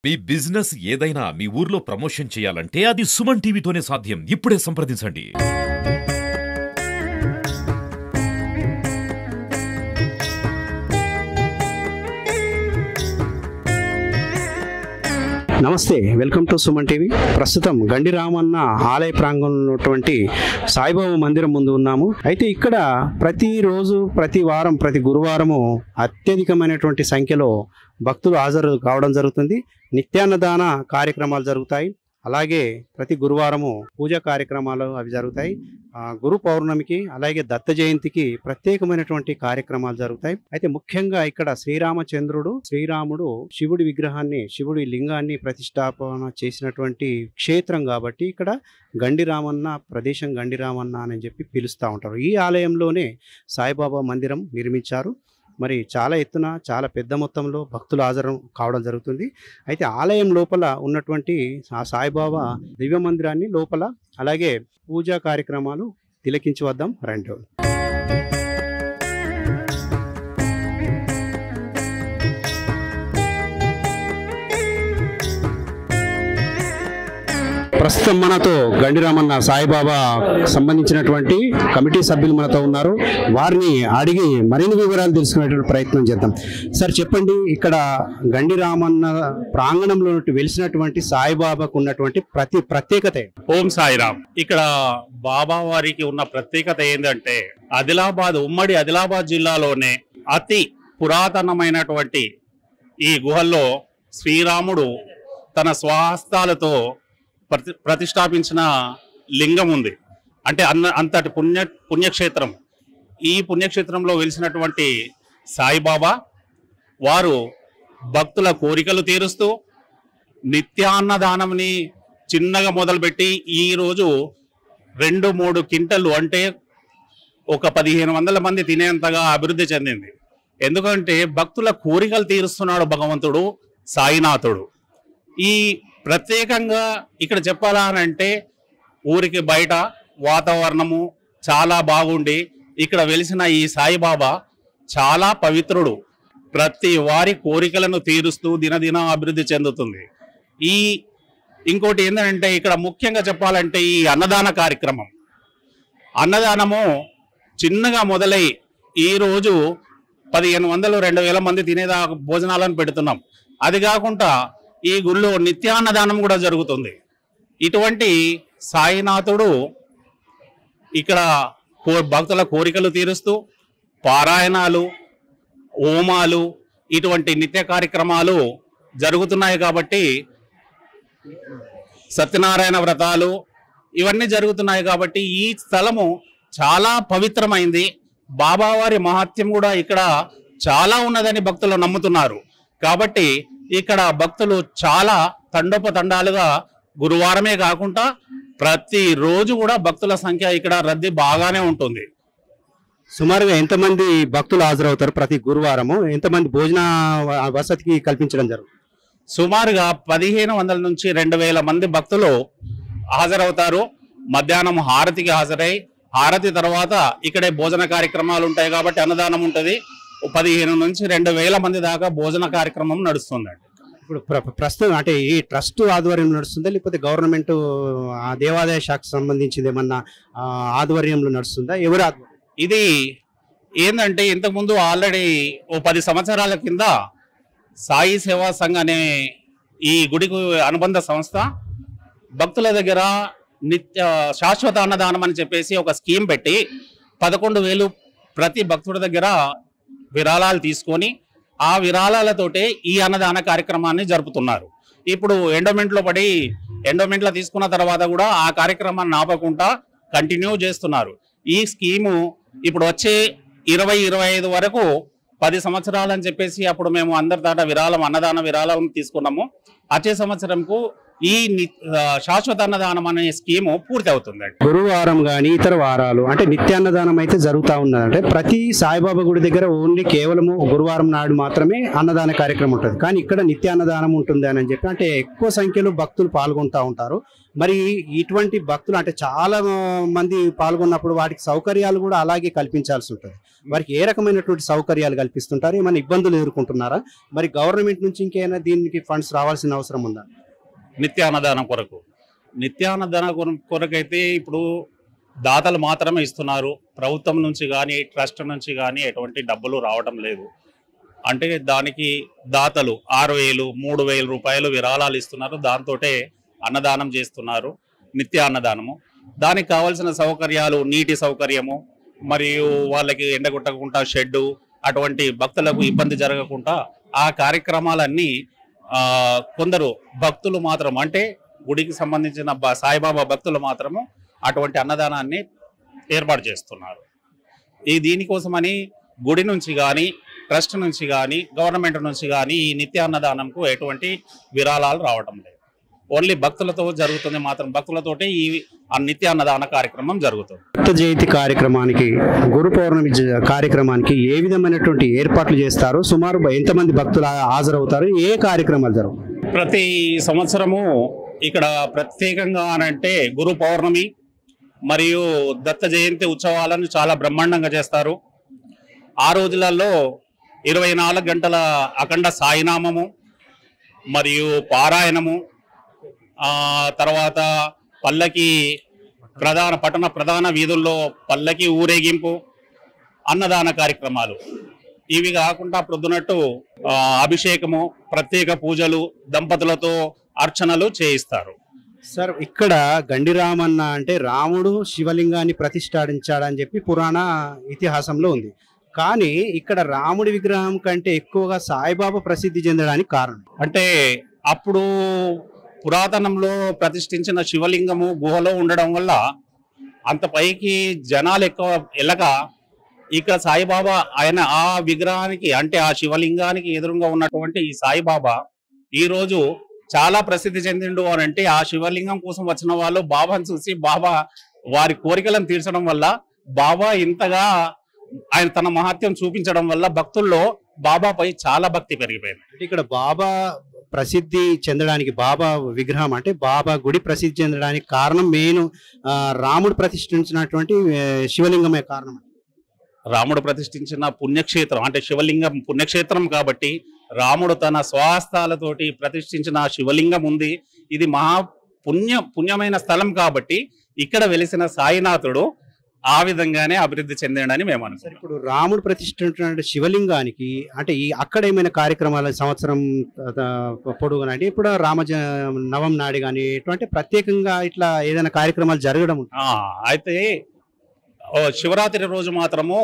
మీ business ఏదైనా మీ ఊర్లో promotion చేయాలంటే అది సుమన్ టీవీతోనే సాధ్యం. ఇప్పుడే సంప్రదించండి. నమస్తే, వెల్కమ్ టు సుమన్ టీవీ. ప్రస్తుతం గండి రామన్న ఆలయ ప్రాంగణంలో ఉన్నటువంటి సాయిబాబా మందిరం ముందు ఉన్నాము. అయితే ఇక్కడ ప్రతిరోజు, ప్రతి వారం, ప్రతి గురువారము అత్యధికమైనటువంటి సంఖ్యలో భక్తులు హాజరు కావడం జరుగుతుంది. నిత్యాన్నదాన కార్యక్రమాలు జరుగుతాయి. అలాగే ప్రతి గురువారము పూజా కార్యక్రమాలు అవి జరుగుతాయి. గురు పౌర్ణమికి అలాగే దత్త జయంతికి ప్రత్యేకమైనటువంటి కార్యక్రమాలు జరుగుతాయి. అయితే ముఖ్యంగా ఇక్కడ శ్రీరాముడు శివుడి విగ్రహాన్ని, శివుడి లింగాన్ని ప్రతిష్టాపన చేసినటువంటి క్షేత్రం కాబట్టి ఇక్కడ గండి రామన్న ప్రదేశం గండి రామన్న అని చెప్పి పిలుస్తూ ఉంటారు. ఈ ఆలయంలోనే సాయిబాబా మందిరం నిర్మించారు. మరి చాలా ఎత్తున, చాలా పెద్ద మొత్తంలో భక్తులు హాజరు కావడం జరుగుతుంది. అయితే ఆలయం లోపల ఉన్నటువంటి ఆ సాయిబాబా దివ్య మందిరాన్ని లోపల అలాగే పూజా కార్యక్రమాలు తిలకించి వద్దాం రండి. ప్రస్తుతం మనతో గండి రామన్న సాయిబాబా సంబంధించినటువంటి కమిటీ సభ్యులు మనతో ఉన్నారు. వారిని అడిగి మరిన్ని వివరాలు తెలుసుకునేటువంటి ప్రయత్నం చేద్దాం. సార్ చెప్పండి, ఇక్కడ గండి రామన్న ప్రాంగణంలో వెలిసినటువంటి సాయిబాబాకు ఉన్నటువంటి ప్రత్యేకత? ఓం సాయిరామ్. ఇక్కడ బాబా వారికి ఉన్న ప్రత్యేకత ఏంటంటే ఉమ్మడి ఆదిలాబాద్ జిల్లాలోనే అతి పురాతనమైనటువంటి ఈ గుహల్లో శ్రీరాముడు తన స్వహస్తాలతో ప్రతిష్టాపించిన లింగం ఉంది. అంటే అంతటి పుణ్యక్షేత్రం. ఈ పుణ్యక్షేత్రంలో వెలిసినటువంటి సాయిబాబా వారు భక్తుల కోరికలు తీరుస్తూ నిత్యాన్నదానంని చిన్నగా మొదలుపెట్టి ఈరోజు 2-3 క్వింటలు అంటే ఒక 1500 మంది తినేంతగా అభివృద్ధి చెందింది. ఎందుకంటే భక్తుల కోరికలు తీరుస్తున్నాడు భగవంతుడు సాయినాథుడు. ఈ ప్రత్యేకంగా ఇక్కడ చెప్పాలనంటే ఊరికి బయట వాతావరణము చాలా బాగుండి ఇక్కడ వెలిసిన ఈ సాయిబాబా చాలా పవిత్రుడు. ప్రతి వారి కోరికలను తీరుస్తూ దినదిన అభివృద్ధి చెందుతుంది. ఇంకోటి ఏంటంటే ఇక్కడ ముఖ్యంగా చెప్పాలంటే ఈ అన్నదాన కార్యక్రమం. అన్నదానము చిన్నగా మొదలై ఈరోజు 1500-2000 మంది తినేదా భోజనాలను పెడుతున్నాం. అది కాకుండా ఈ గుళ్ళో నిత్యాన్నదానం కూడా జరుగుతుంది. ఇటువంటి సాయినాథుడు ఇక్కడ భక్తుల కోరికలు తీరుస్తూ పారాయణాలు, హోమాలు, ఇటువంటి నిత్య కార్యక్రమాలు జరుగుతున్నాయి. కాబట్టి సత్యనారాయణ వ్రతాలు ఇవన్నీ జరుగుతున్నాయి. కాబట్టి ఈ స్థలము చాలా పవిత్రమైంది. బాబావారి మహత్యం కూడా ఇక్కడ చాలా ఉన్నదని భక్తులు నమ్ముతున్నారు. కాబట్టి ఇక్కడ భక్తులు చాలా తండోపతండాలుగా గురువారమే కాకుండా ప్రతిరోజు కూడా భక్తుల సంఖ్య ఇక్కడ రద్దీ బాగానే ఉంటుంది. సుమారుగా ఎంతమంది భక్తులు హాజరవుతారు ప్రతి గురువారము? ఎంతమంది భోజన వసతికి కల్పించడం జరుగుతుంది? సుమారుగా 1500 నుంచి 2000 మంది భక్తులు హాజరవుతారు. మధ్యాహ్నం హారతికి హాజరై హారతి తర్వాత ఇక్కడే భోజన కార్యక్రమాలు ఉంటాయి. కాబట్టి అన్నదానం ఉంటుంది. 15 నుంచి 2000 మంది దాకా భోజన కార్యక్రమం నడుస్తుందండి. ఇప్పుడు ప్రస్తుతం అంటే ఈ ట్రస్ట్ ఆధ్వర్యంలో నడుస్తుందా, లేకపోతే గవర్నమెంట్ దేవాదాయ శాఖకు సంబంధించింది ఏమన్నా ఆధ్వర్యంలో నడుస్తుందా? ఎవరు ఆధ్వర్యం? ఇది ఏంటంటే ఇంతకుముందు ఆల్రెడీ 10 సంవత్సరాల కింద సాయి సేవా సంఘ అనే ఈ గుడికి అనుబంధ సంస్థ భక్తుల దగ్గర శాశ్వత అన్నదానం అని చెప్పేసి ఒక స్కీమ్ పెట్టి 11,000 ప్రతి భక్తుడి దగ్గర విరాళాలు తీసుకొని ఆ విరాళాలతోటే ఈ అన్నదాన కార్యక్రమాన్ని జరుపుతున్నారు. ఇప్పుడు ఎండోమెంట్లో తీసుకున్న తర్వాత కూడా ఆ కార్యక్రమాన్ని ఆపకుండా కంటిన్యూ చేస్తున్నారు. ఈ స్కీము ఇప్పుడు వచ్చే 2025 వరకు 10 సంవత్సరాలు అని చెప్పేసి అప్పుడు మేము అందరి దాట అన్నదాన విరాళం తీసుకున్నాము. వచ్చే సంవత్సరంకు ఈ శాశ్వత అన్నదానం అనే స్కీము పూర్తి అవుతుందండి. గురువారం కానీ ఇతర వారాలు అంటే నిత్యాన్నదానం అయితే జరుగుతూ ఉన్నది. అంటే ప్రతి సాయిబాబా గుడి దగ్గర ఓన్లీ కేవలము గురువారం నాడు మాత్రమే అన్నదాన కార్యక్రమం ఉంటుంది, కానీ ఇక్కడ నిత్యాన్నదానం ఉంటుంది అని చెప్పి అంటే ఎక్కువ సంఖ్యలో భక్తులు పాల్గొంటూ ఉంటారు. మరి ఇటువంటి భక్తులు అంటే చాలా మంది పాల్గొన్నప్పుడు వాటికి సౌకర్యాలు కూడా అలాగే కల్పించాల్సి ఉంటుంది. వారికి ఏ రకమైనటువంటి సౌకర్యాలు కల్పిస్తుంటారు, ఏమైనా ఇబ్బందులు ఎదుర్కొంటున్నారా? మరి గవర్నమెంట్ నుంచి ఇంకేమైనా దీనికి ఫండ్స్ రావాల్సిన అవసరం ఉందా? నిత్యాన్నదానం కొరకైతే ఇప్పుడు దాతలు మాత్రమే ఇస్తున్నారు. ప్రభుత్వం నుంచి కానీ ట్రస్ట్ నుంచి కానీ ఎటువంటి డబ్బులు రావడం లేదు. అంటే దానికి దాతలు 6,000 3,000 రూపాయలు విరాళాలు ఇస్తున్నారు. దాంతోటే అన్నదానం చేస్తున్నారు, నిత్య అన్నదానము. దానికి కావాల్సిన సౌకర్యాలు, నీటి సౌకర్యము, మరియు వాళ్ళకి ఎండగొట్టకుండా షెడ్డు, అటువంటి భక్తులకు ఇబ్బంది జరగకుండా ఆ కార్యక్రమాలన్నీ కొందరు భక్తులు మాత్రం అంటే గుడికి సంబంధించిన సాయిబాబా భక్తులు మాత్రము అటువంటి అన్నదానాన్ని ఏర్పాటు చేస్తున్నారు. దీనికోసమని గుడి నుంచి కానీ ట్రస్ట్ నుంచి కానీ గవర్నమెంట్ నుంచి కానీ ఈ నిత్య అన్నదానంకు ఎటువంటి విరాళాలు రావటం లేదు. ఓన్లీ భక్తులతో జరుగుతుంది, మాత్రం భక్తులతోటే ఈ నిత్య అన్నదాన కార్యక్రమం జరుగుతుంది. దత్త జయంతి కార్యక్రమానికి, గురు పౌర్ణమి కార్యక్రమానికి ఏ విధమైనటువంటి ఏర్పాట్లు చేస్తారు? సుమారు ఎంతమంది భక్తులు హాజరవుతారు? ఏ కార్యక్రమాలు జరుగుతాయి? ప్రతి సంవత్సరము ఇక్కడ ప్రత్యేకంగా అంటే గురు పౌర్ణమి మరియు దత్త జయంతి ఉత్సవాలను చాలా బ్రహ్మాండంగా చేస్తారు. ఆ రోజులలో 24 గంటల అఖండ సాయినామము మరియు పారాయణము, తర్వాత పల్లకి ప్రధాన వీధుల్లో పల్లకి ఊరేగింపు, అన్నదాన కార్యక్రమాలు. ఇవి కాకుండా ప్రొద్దునట్టు అభిషేకము, ప్రత్యేక పూజలు, దంపతులతో అర్చనలు చేయిస్తారు. సార్, ఇక్కడ గండిరామన్న అంటే రాముడు శివలింగాన్ని ప్రతిష్ఠించాడని చెప్పి పురాణ ఇతిహాసంలో ఉంది. కానీ ఇక్కడ రాముడి విగ్రహం కంటే ఎక్కువగా సాయిబాబా ప్రసిద్ధి చెందడానికి కారణం అంటే అప్పుడు పురాతనంలో ప్రతిష్ఠించిన శివలింగము గుహలో ఉండడం వల్ల అంత పైకి జనాలు ఎక్కువ వెళ్ళక ఇక్కడ సాయిబాబా ఆయన ఆ విగ్రహానికి అంటే ఆ శివలింగానికి ఎదురుగా ఉన్నటువంటి ఈ సాయిబాబా ఈరోజు చాలా ప్రసిద్ధి చెందిండు అని అంటే ఆ శివలింగం కోసం వచ్చిన వాళ్ళు బాబాను చూసి బాబా వారి కోరికలను తీర్చడం వల్ల బాబా ఇంతగా ఆయన తన మహత్యం చూపించడం వల్ల భక్తుల్లో బాబాపై చాలా భక్తి పెరిగిపోయింది. ఇక్కడ బాబా ప్రసిద్ధి చెందడానికి, బాబా విగ్రహం అంటే బాబా గుడి ప్రసిద్ధి చెందడానికి కారణం మెయిన్ రాముడు ప్రతిష్ఠించినటువంటి శివలింగమే కారణం. రాముడు ప్రతిష్ఠించిన పుణ్యక్షేత్రం అంటే శివలింగం పుణ్యక్షేత్రం కాబట్టి రాముడు తన స్వహస్తాలతోటి ప్రతిష్ఠించిన శివలింగం ఉంది. ఇది మహా పుణ్యమైన స్థలం కాబట్టి ఇక్కడ వెలిసిన సాయినాథుడు ఆ విధంగానే అభివృద్ధి చెందాడని మేము అనుకుంటాం. ఇప్పుడు రాముడు ప్రతిష్ఠించిన శివలింగానికి అంటే ఈ అక్కడ ఏమైనా కార్యక్రమాలు సంవత్సరం పొడుగునా అంటే ఇప్పుడు నవం నాడి కానీ ఇటువంటి ప్రత్యేకంగా ఇట్లా ఏదైనా కార్యక్రమాలు జరగడం? అయితే శివరాత్రి రోజు మాత్రము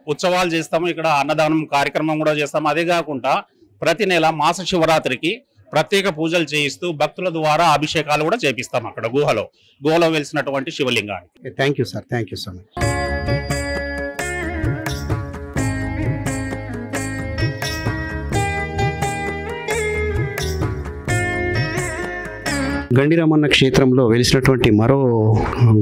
ఉత్సవాలు చేస్తాము, ఇక్కడ అన్నదానం కార్యక్రమం కూడా చేస్తాము. అదే కాకుండా ప్రతి నెల మాస శివరాత్రికి ప్రత్యేక పూజలు చేయిస్తూ భక్తుల ద్వారా అభిషేకాలు కూడా చేపిస్తాం అక్కడ గుహలో వెలిసినటువంటి శివలింగానికి. Thank you sir, thank you so much. Gandiramanna క్షేత్రంలో వెలిసినటువంటి మరో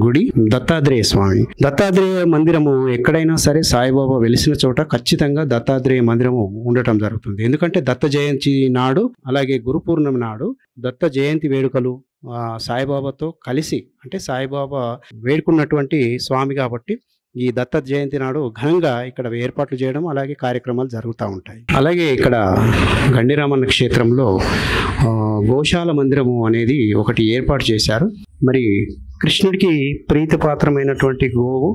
గుడి దత్తాత్రేయ స్వామి. దత్తాత్రేయ మందిరము ఎక్కడైనా సరే సాయిబాబా వెలిసిన చోట ఖచ్చితంగా దత్తాత్రేయ మందిరము ఉండటం జరుగుతుంది. ఎందుకంటే దత్త జయంతి నాడు అలాగే గురు పూర్ణమి నాడు దత్త జయంతి వేడుకలు సాయిబాబాతో కలిసి అంటే సాయిబాబా వేడుకున్నటువంటి స్వామి కాబట్టి ఈ దత్త జయంతి నాడు ఘనంగా ఇక్కడ ఏర్పాట్లు చేయడం అలాగే కార్యక్రమాలు జరుగుతూ ఉంటాయి. అలాగే ఇక్కడ గండిరామన్న క్షేత్రంలో గోశాల మందిరము అనేది ఒకటి ఏర్పాటు చేశారు. మరి కృష్ణుడికి ప్రీతిపాత్రమైనటువంటి గోవు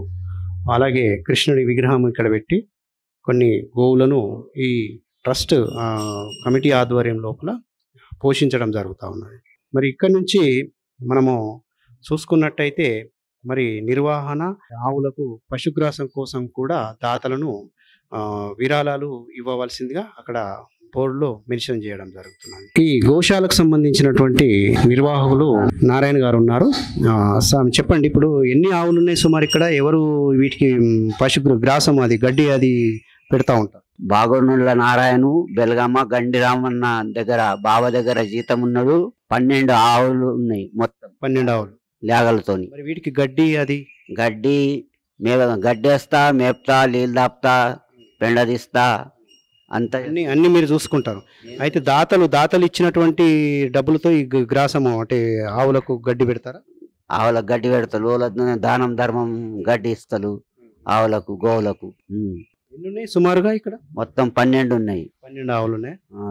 అలాగే కృష్ణుడి విగ్రహం ఇక్కడ పెట్టి కొన్ని గోవులను ఈ ట్రస్ట్ కమిటీ ఆధ్వర్యం లోపల పోషించడం జరుగుతూ ఉన్నది. మరి ఇక్కడ నుంచి మనము చూసుకున్నట్టయితే మరి నిర్వహణ, ఆవులకు పశుగ్రాసం కోసం కూడా దాతలను విరాళాలు ఇవ్వవలసిందిగా అక్కడ బోర్డులో మెన్షన్ చేయడం జరుగుతున్నది. ఈ గోశాలకు సంబంధించినటువంటి నిర్వాహకులు నారాయణ గారు ఉన్నారు. చెప్పండి, ఇప్పుడు ఎన్ని ఆవులు ఉన్నాయి సుమారు ఇక్కడ? ఎవరు వీటికి పశుగ్రాసం అది గడ్డి అది పెడతా ఉంటారు? బాగోనుళ్ళ నారాయణ బెల్గమ్మ గండిరామన్న దగ్గర బావ దగ్గర జీతం ఉన్నాడు. 12 ఆవులు ఉన్నాయి మొత్తం 12 ఆవులు. లేగలతోని. మరి వీటికి గడ్డి అది గడ్డి గడ్డేస్తా, మేపుతా, నీళ్ళు దాపుతా, పెండ తీస్తా, అంత అన్ని మీరు చూసుకుంటారు. అయితే దాతలు ఇచ్చినటువంటి డబ్బులతో ఈ గ్రాసము అంటే ఆవులకు గడ్డి పెడతారా? ఆవులకు గడ్డి పెడతారు, వాళ్ళ దానం ధర్మం గడ్డి ఇస్తారు ఆవులకు, గోవులకు. ఎన్ని ఉన్నాయి సుమారుగా ఇక్కడ? మొత్తం 12 ఉన్నాయి. 12 ఆవులు ఉన్నాయి. ఆ.